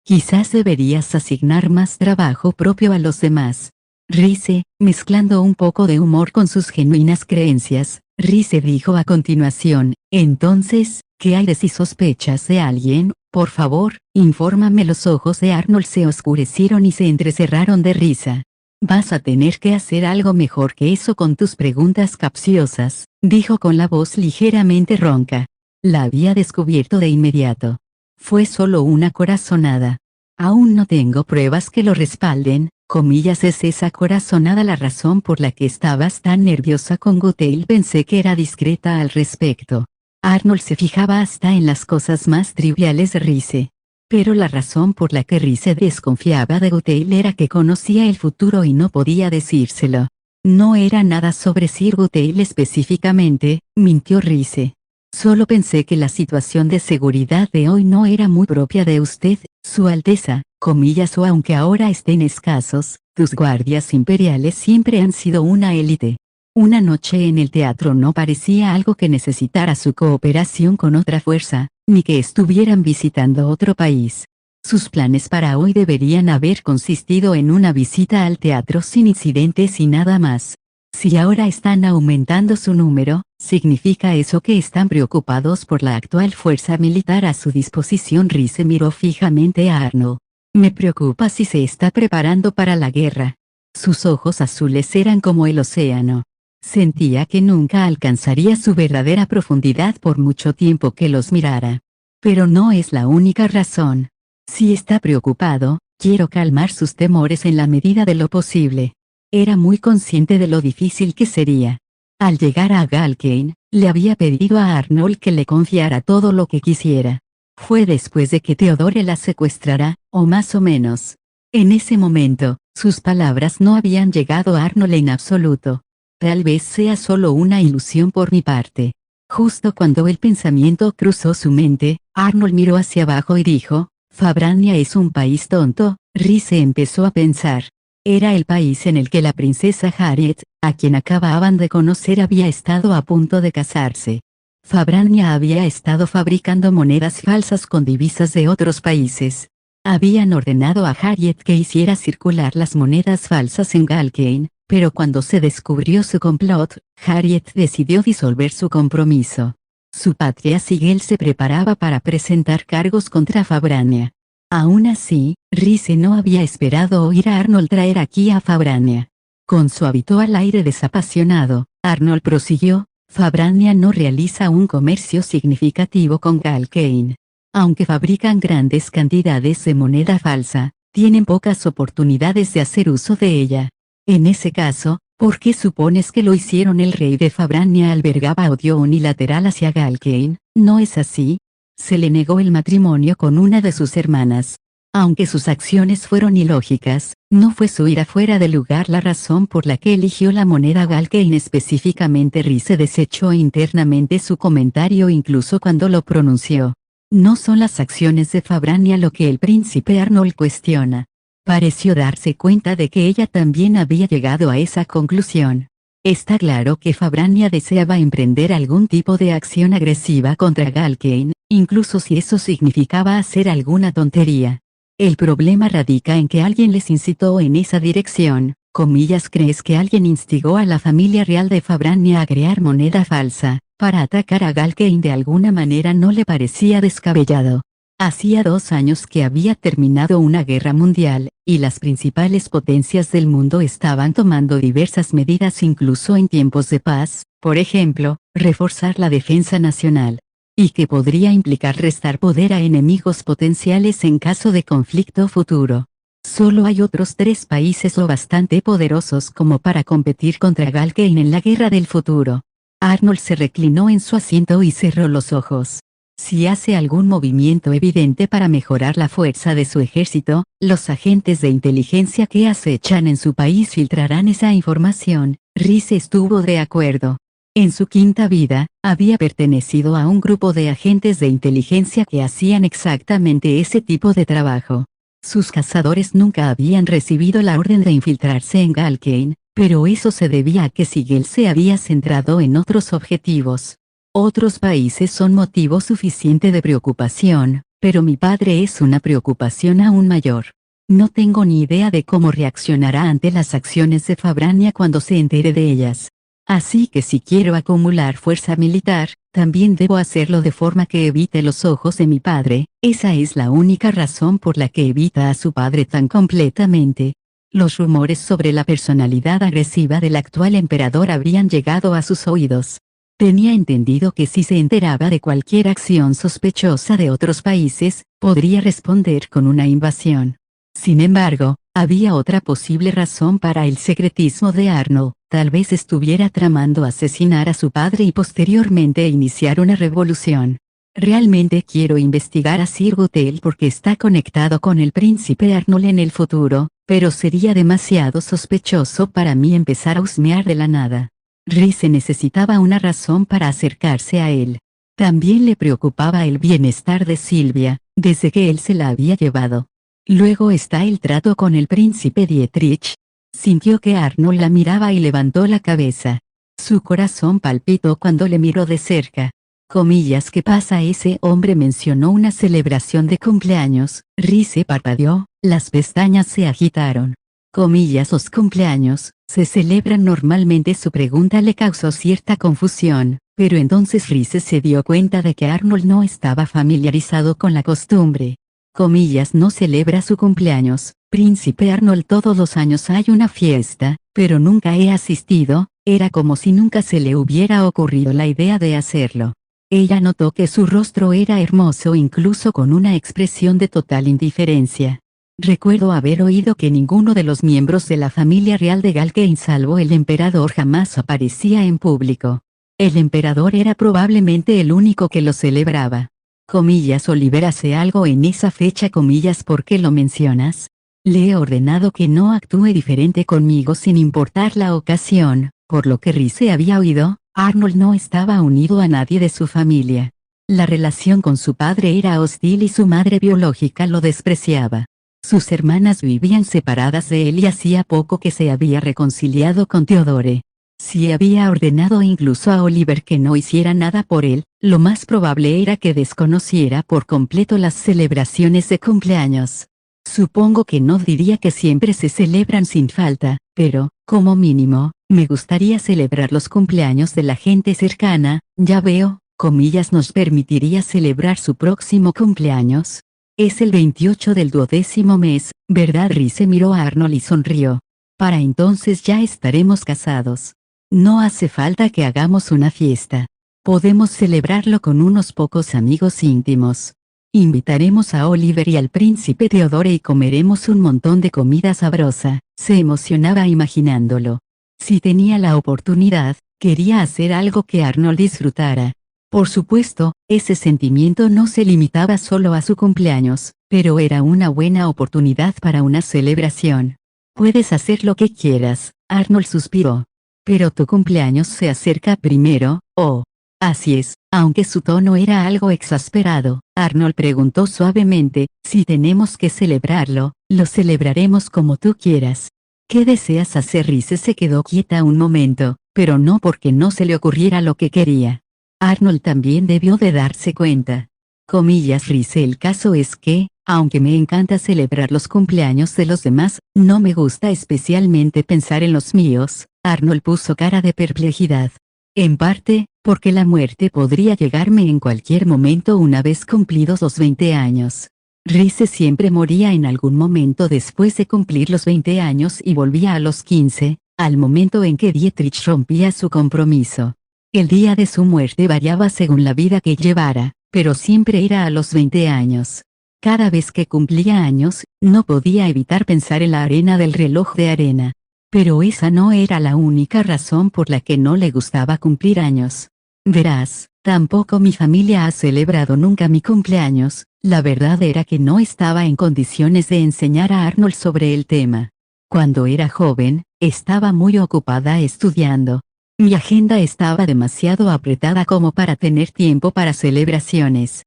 Quizás deberías asignar más trabajo propio a los demás. Rize, mezclando un poco de humor con sus genuinas creencias, Rize dijo a continuación, entonces, ¿qué hay de si sospechas de alguien? Por favor, infórmame. Los ojos de Arnold se oscurecieron y se entrecerraron de risa. Vas a tener que hacer algo mejor que eso con tus preguntas capciosas, dijo con la voz ligeramente ronca. La había descubierto de inmediato. Fue solo una corazonada. Aún no tengo pruebas que lo respalden, ¿es esa corazonada la razón por la que estabas tan nerviosa con Gothel? Pensé que era discreta al respecto. Arnold se fijaba hasta en las cosas más triviales de Rize. Pero la razón por la que Rize desconfiaba de Gothel era que conocía el futuro y no podía decírselo. No era nada sobre Sir Gothel específicamente, mintió Rize. Solo pensé que la situación de seguridad de hoy no era muy propia de usted, Su Alteza, o aunque ahora estén escasos, tus guardias imperiales siempre han sido una élite. Una noche en el teatro no parecía algo que necesitara su cooperación con otra fuerza, ni que estuvieran visitando otro país. Sus planes para hoy deberían haber consistido en una visita al teatro sin incidentes y nada más. Si ahora están aumentando su número, ¿significa eso que están preocupados por la actual fuerza militar a su disposición? Rize miró fijamente a Arnold. Me preocupa si se está preparando para la guerra. Sus ojos azules eran como el océano. Sentía que nunca alcanzaría su verdadera profundidad por mucho tiempo que los mirara. Pero no es la única razón. Si está preocupado, quiero calmar sus temores en la medida de lo posible. Era muy consciente de lo difícil que sería. Al llegar a Galkane, le había pedido a Arnold que le confiara todo lo que quisiera. Fue después de que Theodore la secuestrara, o más o menos. En ese momento, sus palabras no habían llegado a Arnold en absoluto. Tal vez sea solo una ilusión por mi parte. Justo cuando el pensamiento cruzó su mente, Arnold miró hacia abajo y dijo, Fabrania es un país tonto. Rize empezó a pensar. Era el país en el que la princesa Harriet, a quien acababan de conocer, había estado a punto de casarse. Fabrania había estado fabricando monedas falsas con divisas de otros países. Habían ordenado a Harriet que hiciera circular las monedas falsas en Galkane, pero cuando se descubrió su complot, Harriet decidió disolver su compromiso. Su patria Sigel se preparaba para presentar cargos contra Fabrania. Aún así, Rize no había esperado oír a Arnold traer aquí a Fabrania. Con su habitual aire desapasionado, Arnold prosiguió, Fabrania no realiza un comercio significativo con Galkane. Aunque fabrican grandes cantidades de moneda falsa, tienen pocas oportunidades de hacer uso de ella. En ese caso, ¿por qué supones que lo hicieron? El rey de Fabrania albergaba odio unilateral hacia Galkane, ¿no es así? Se le negó el matrimonio con una de sus hermanas. Aunque sus acciones fueron ilógicas, no fue su ira fuera de lugar la razón por la que eligió la moneda Galkane específicamente. Rize desechó internamente su comentario incluso cuando lo pronunció. No son las acciones de Fabrania lo que el príncipe Arnold cuestiona. Pareció darse cuenta de que ella también había llegado a esa conclusión. Está claro que Fabrania deseaba emprender algún tipo de acción agresiva contra Galkane, incluso si eso significaba hacer alguna tontería. El problema radica en que alguien les incitó en esa dirección. Comillas, ¿crees que alguien instigó a la familia real de Fabrania a crear moneda falsa para atacar a Galkane? De alguna manera no le parecía descabellado. Hacía 2 años que había terminado una guerra mundial, y las principales potencias del mundo estaban tomando diversas medidas incluso en tiempos de paz, por ejemplo, reforzar la defensa nacional. Y que podría implicar restar poder a enemigos potenciales en caso de conflicto futuro. Solo hay otros 3 países lo bastante poderosos como para competir contra Galkane en la guerra del futuro. Arnold se reclinó en su asiento y cerró los ojos. Si hace algún movimiento evidente para mejorar la fuerza de su ejército, los agentes de inteligencia que acechan en su país filtrarán esa información. Rize estuvo de acuerdo. En su quinta vida, había pertenecido a un grupo de agentes de inteligencia que hacían exactamente ese tipo de trabajo. Sus cazadores nunca habían recibido la orden de infiltrarse en Galkane, pero eso se debía a que Sigel se había centrado en otros objetivos. Otros países son motivo suficiente de preocupación, pero mi padre es una preocupación aún mayor. No tengo ni idea de cómo reaccionará ante las acciones de Fabrania cuando se entere de ellas. Así que si quiero acumular fuerza militar, también debo hacerlo de forma que evite los ojos de mi padre. Esa es la única razón por la que evita a su padre tan completamente. Los rumores sobre la personalidad agresiva del actual emperador habrían llegado a sus oídos. Tenía entendido que si se enteraba de cualquier acción sospechosa de otros países, podría responder con una invasión. Sin embargo, había otra posible razón para el secretismo de Arnold. Tal vez estuviera tramando asesinar a su padre y posteriormente iniciar una revolución. Realmente quiero investigar a Sir Gutel porque está conectado con el príncipe Arnold en el futuro, pero sería demasiado sospechoso para mí empezar a husmear de la nada. Rize necesitaba una razón para acercarse a él. También le preocupaba el bienestar de Sylvia, desde que él se la había llevado. Luego está el trato con el príncipe Dietrich. Sintió que Arnold la miraba y levantó la cabeza. Su corazón palpitó cuando le miró de cerca. Comillas, ¿qué pasa? Ese hombre mencionó una celebración de cumpleaños. Rize parpadeó, las pestañas se agitaron. Comillas, los cumpleaños se celebran normalmente. Su pregunta le causó cierta confusión, pero entonces Rize se dio cuenta de que Arnold no estaba familiarizado con la costumbre. Comillas, no celebra su cumpleaños, príncipe Arnold. Todos los años hay una fiesta, pero nunca he asistido. Era como si nunca se le hubiera ocurrido la idea de hacerlo. Ella notó que su rostro era hermoso incluso con una expresión de total indiferencia. Recuerdo haber oído que ninguno de los miembros de la familia real de Galkane salvo el emperador jamás aparecía en público. El emperador era probablemente el único que lo celebraba. Comillas, Oliver hace algo en esa fecha. Comillas, ¿por qué lo mencionas? Le he ordenado que no actúe diferente conmigo sin importar la ocasión. Por lo que Rize había oído, Arnold no estaba unido a nadie de su familia. La relación con su padre era hostil y su madre biológica lo despreciaba. Sus hermanas vivían separadas de él y hacía poco que se había reconciliado con Theodore. Si había ordenado incluso a Oliver que no hiciera nada por él, lo más probable era que desconociera por completo las celebraciones de cumpleaños. Supongo que no diría que siempre se celebran sin falta, pero, como mínimo, me gustaría celebrar los cumpleaños de la gente cercana. Ya veo, comillas, nos permitiría celebrar su próximo cumpleaños. Es el 28 del 12º mes, ¿verdad? Rize miró a Arnold y sonrió. Para entonces ya estaremos casados. No hace falta que hagamos una fiesta. Podemos celebrarlo con unos pocos amigos íntimos. Invitaremos a Oliver y al príncipe Theodore y comeremos un montón de comida sabrosa. Se emocionaba imaginándolo. Si tenía la oportunidad, quería hacer algo que Arnold disfrutara. Por supuesto, ese sentimiento no se limitaba solo a su cumpleaños, pero era una buena oportunidad para una celebración. Puedes hacer lo que quieras, Arnold suspiró. Pero tu cumpleaños se acerca primero, oh. Así es, aunque su tono era algo exasperado, Arnold preguntó suavemente, si tenemos que celebrarlo, lo celebraremos como tú quieras. ¿Qué deseas hacer? Rice se quedó quieta un momento, pero no porque no se le ocurriera lo que quería. Arnold también debió de darse cuenta. Comillas Rice, el caso es que, aunque me encanta celebrar los cumpleaños de los demás, no me gusta especialmente pensar en los míos. Arnold puso cara de perplejidad. En parte, porque la muerte podría llegarme en cualquier momento una vez cumplidos los 20 años. Rice siempre moría en algún momento después de cumplir los 20 años y volvía a los 15, al momento en que Dietrich rompía su compromiso. El día de su muerte variaba según la vida que llevara, pero siempre era a los 20 años. Cada vez que cumplía años, no podía evitar pensar en la arena del reloj de arena. Pero esa no era la única razón por la que no le gustaba cumplir años. Verás, tampoco mi familia ha celebrado nunca mi cumpleaños. La verdad era que no estaba en condiciones de enseñar a Arnold sobre el tema. Cuando era joven, estaba muy ocupada estudiando. Mi agenda estaba demasiado apretada como para tener tiempo para celebraciones.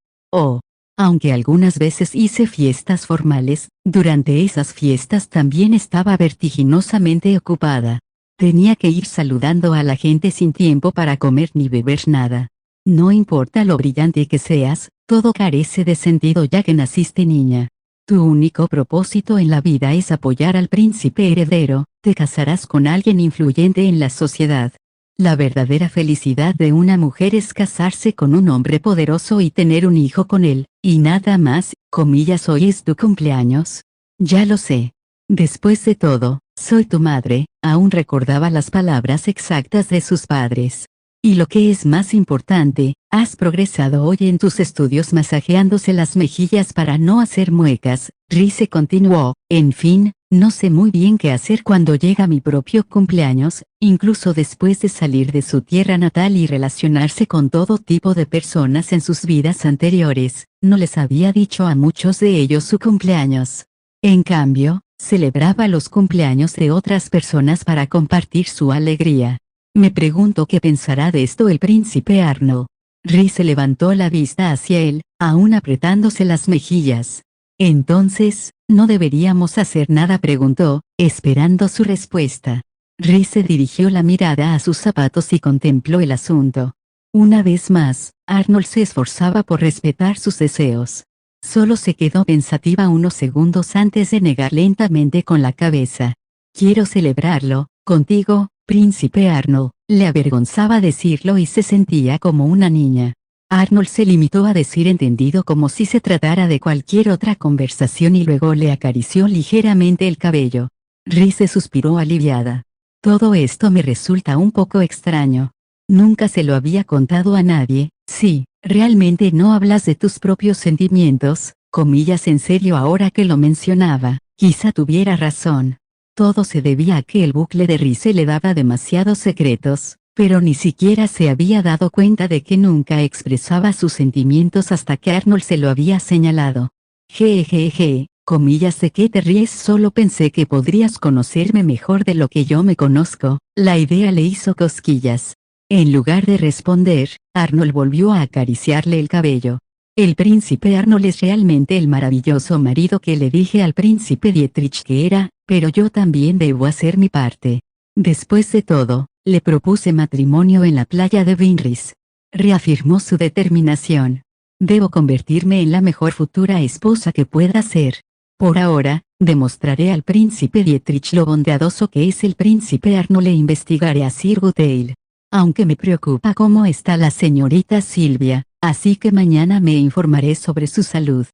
Aunque algunas veces hice fiestas formales, durante esas fiestas también estaba vertiginosamente ocupada. Tenía que ir saludando a la gente sin tiempo para comer ni beber nada. No importa lo brillante que seas, todo carece de sentido ya que naciste niña. Tu único propósito en la vida es apoyar al príncipe heredero, te casarás con alguien influyente en la sociedad. La verdadera felicidad de una mujer es casarse con un hombre poderoso y tener un hijo con él, y nada más. Comillas, hoy es tu cumpleaños. Ya lo sé. Después de todo, soy tu madre. Aún recordaba las palabras exactas de sus padres. Y lo que es más importante, has progresado hoy en tus estudios masajeándose las mejillas para no hacer muecas. Rice continuó, en fin, no sé muy bien qué hacer cuando llega mi propio cumpleaños, incluso después de salir de su tierra natal y relacionarse con todo tipo de personas en sus vidas anteriores. No les había dicho a muchos de ellos su cumpleaños. En cambio, celebraba los cumpleaños de otras personas para compartir su alegría. Me pregunto qué pensará de esto el príncipe Arnold. Rice levantó la vista hacia él, aún apretándose las mejillas. Entonces, ¿no deberíamos hacer nada?, preguntó, esperando su respuesta. Rice dirigió la mirada a sus zapatos y contempló el asunto. Una vez más, Arnold se esforzaba por respetar sus deseos. Solo se quedó pensativa unos segundos antes de negar lentamente con la cabeza. Quiero celebrarlo, contigo, príncipe Arnold. Le avergonzaba decirlo y se sentía como una niña. Arnold se limitó a decir entendido como si se tratara de cualquier otra conversación y luego le acarició ligeramente el cabello. Rice suspiró aliviada. Todo esto me resulta un poco extraño. Nunca se lo había contado a nadie. Sí, realmente no hablas de tus propios sentimientos. Comillas, en serio, ahora que lo mencionaba, quizá tuviera razón. Todo se debía a que el bucle de Rice le daba demasiados secretos, pero ni siquiera se había dado cuenta de que nunca expresaba sus sentimientos hasta que Arnold se lo había señalado. Jejeje, comillas, ¿de qué te ríes? Solo pensé que podrías conocerme mejor de lo que yo me conozco. La idea le hizo cosquillas. En lugar de responder, Arnold volvió a acariciarle el cabello. El príncipe Arnold es realmente el maravilloso marido que le dije al príncipe Dietrich que era, pero yo también debo hacer mi parte. Después de todo, le propuse matrimonio en la playa de Vinris. Reafirmó su determinación. Debo convertirme en la mejor futura esposa que pueda ser. Por ahora, demostraré al príncipe Dietrich lo bondadoso que es el príncipe Arnold e investigaré a Sir Goodale. Aunque me preocupa cómo está la señorita Silvia, así que mañana me informaré sobre su salud.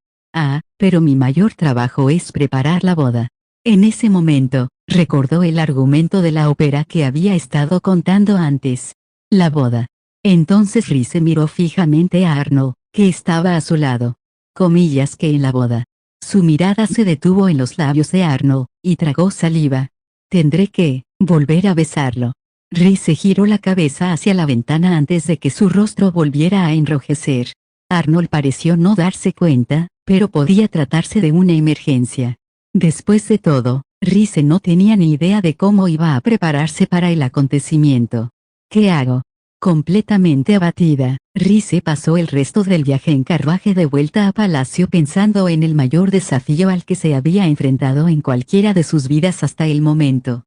Pero mi mayor trabajo es preparar la boda. En ese momento, Recordó el argumento de la ópera que había estado contando antes. La boda. Entonces Rhys miró fijamente a Arnold, que estaba a su lado. Comillas que en la boda. Su mirada se detuvo en los labios de Arnold, y tragó saliva. Tendré que volver a besarlo. Rhys se giró la cabeza hacia la ventana antes de que su rostro volviera a enrojecer. Arnold pareció no darse cuenta, pero podía tratarse de una emergencia. Después de todo, Rhys no tenía ni idea de cómo iba a prepararse para el acontecimiento. ¿Qué hago? Completamente abatida, Rhys pasó el resto del viaje en carruaje de vuelta a Palacio pensando en el mayor desafío al que se había enfrentado en cualquiera de sus vidas hasta el momento.